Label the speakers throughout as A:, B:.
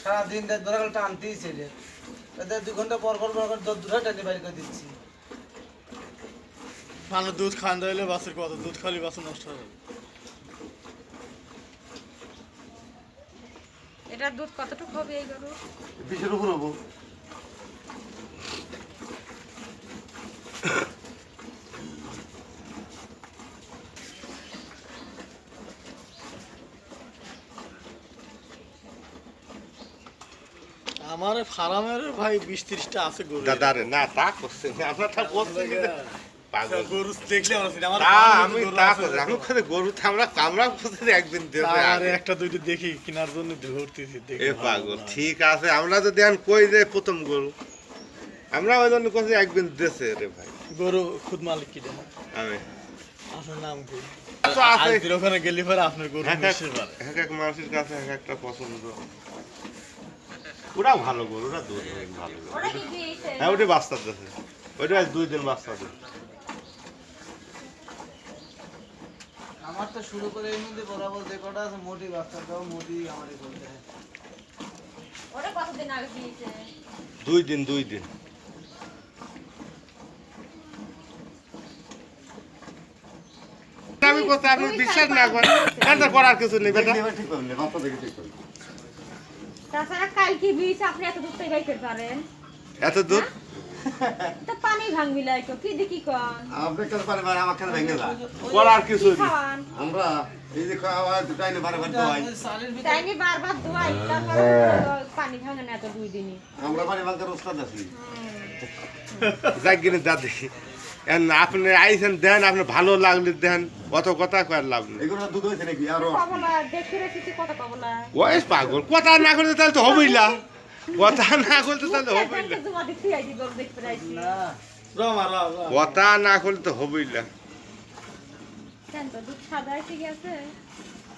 A: সারাদিন ধরে টানতেই ছেলে 2 ঘন্টা পর দুধ টানি বাইর করে দিচ্ছি।
B: ভালো দুধ খান দিলে বাছুর কত দুধ খালি বাছুর নষ্ট হবে।
C: এটা দুধ কতটুকু হবে এই গরু?
D: 20-এর উপর হবো।
B: আমার ফার্মের ভাই 20-30টা আছে গরু।
D: দাদা রে না তা করছে না আমরা তা বলছি পাগল
B: গরু দেখলে আমার
D: আমি তা করছি আমি করে গরু আমরা বলছি একদিন দেবে
B: আরে একটা দুইটা দেখি কেনার জন্য ধরতেছি দেখি
D: এ পাগল ঠিক আছে আমরা যদি আন কই যে প্রথম গরু আমরা ওই জন্য কইছি একদিন দেছে রে ভাই
B: গরু খুদ মালিক কি দেন
D: আমি
B: আপনার নাম কি?
D: তো আছে
B: আজ ওখানে গেলি পরে আপনার গরু মিশে পারে
D: এক এক মানুষের কাছে এক একটা পছন্দ ওরা ভালো গরু ওরা দুধ অনেক ভালো গরু।
C: ওটা কি দিয়েছে?
D: হ্যাঁ ওটা বাচ্চা দিয়েছে ওইটা 2 দিন বাচ্চা দিয়েছে
A: আমার তো শুরু করে এর মধ্যে বরাবর যে কটা আছে মোটি বাচ্চা দাও মোটি আমারই বলতে হয়।
C: ওটা কতদিন আগে দিয়েছে?
D: 2 দিন আমি কথা আপনি বিশ্বাস না করেন এটা করার কিছু নেই বেটা
C: তাছাড়া কালকে বীজ আপনি এত দুধ পাই করতে পারেন?
D: এত দুধ
C: তো পানি ভাঙবি লাইকো কি দেখি কোন?
E: আপনার কাছে পারে পারে আমার কাছে ভেঙে যায়
D: করার কিছু নেই
C: খাওয়ান
E: আমরা এই যে খাওয়া দুটাই না বারে বারে দোয়াই
A: সালের ভিতরে
C: তাইনি বারবার দোয়াই তারপরে পানি ভাঙে না এত 2 দিনই।
E: আমরা বারে বারে ওস্তাদ আছি
D: যাক গিয়ে যা দেখি আপনি আইসেন দেন আপনি ভালো লাগলে দেন অত কথা কয়ার লাভ নেই
E: এগুলো দুধ হয়েছে নাকি আরো
C: কবলা দেখে রেখেছি কত কবলা।
D: ওই পাগল কথা না করতে তাহলে তো হবেই না কথা না করতে তাহলে হবেই না
C: জমা দিতে আইছি গরু দেখতে আইছি।
A: না
B: রমা
D: কথা না করলে তো হবেই না
C: কেন তো দুধ সাদা এসে গেছে?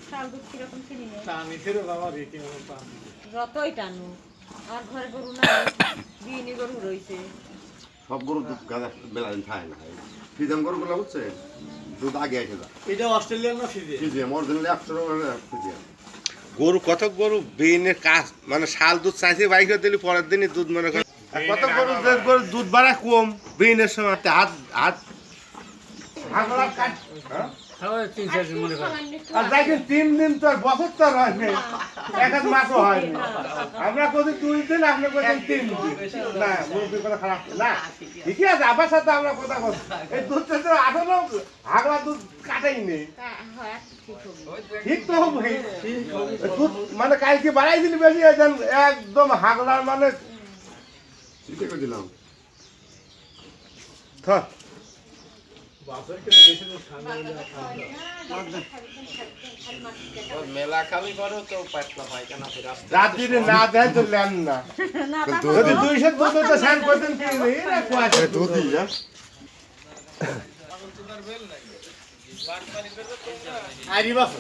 C: শাল দুধ কিরকম চিনি নেই।
B: টানি ফেরে বাবা রে কি পানি
C: যতই টানু আমার ঘরে গরু না বিনি গরু রইছে।
E: সব গরু দুধ গাদা বেলা দিন খায় না ফিজাম গরুগুলো হচ্ছে দুধ আগে এসে যায়
B: এটা অস্ট্রেলিয়ান না ফিজে
E: ফিজিয়াম অরিজিনালি 100 টাকা ফিজিয়াম
D: গরু কত গরু বেইনের কাজ মানে শাল দুধ চাইছে বাইকে দিলি পরের দিনই দুধ মনে করে কত গরু দুধ বাড়া কম বেইনের সময় হাত হাত হাগলা কাট আর দেখেন 3 দিন তো আর বছর তো আর হয়নি এক এক মাসও হয়নি আমরা কত 2 দিন আপনি কত 3 দিন না মুরগির কথা খারাপ না ঠিকই আছে আবার সাথে আমরা কথা বলছি এই দুধটা তো আঠালো হাগলা দুধ কাটাই নেই
C: হ্যাঁ ঠিক হবে।
D: ঠিক তো হবে দুধ মানে কালকে বাড়াই দিলি বেশি একদম একদম হাগলার মানে
E: ঠিক করে দিলাম
D: থাক
F: মেলা খালি করো তো পাতলা পায়খানা ফিরে আসতে
D: রাত্রিরে না দেয় তো লেন না
C: না
D: যদি 200 দুধ তো স্নান করতেন কি না কোয়াছে
E: দুধই না
B: আইরি বাস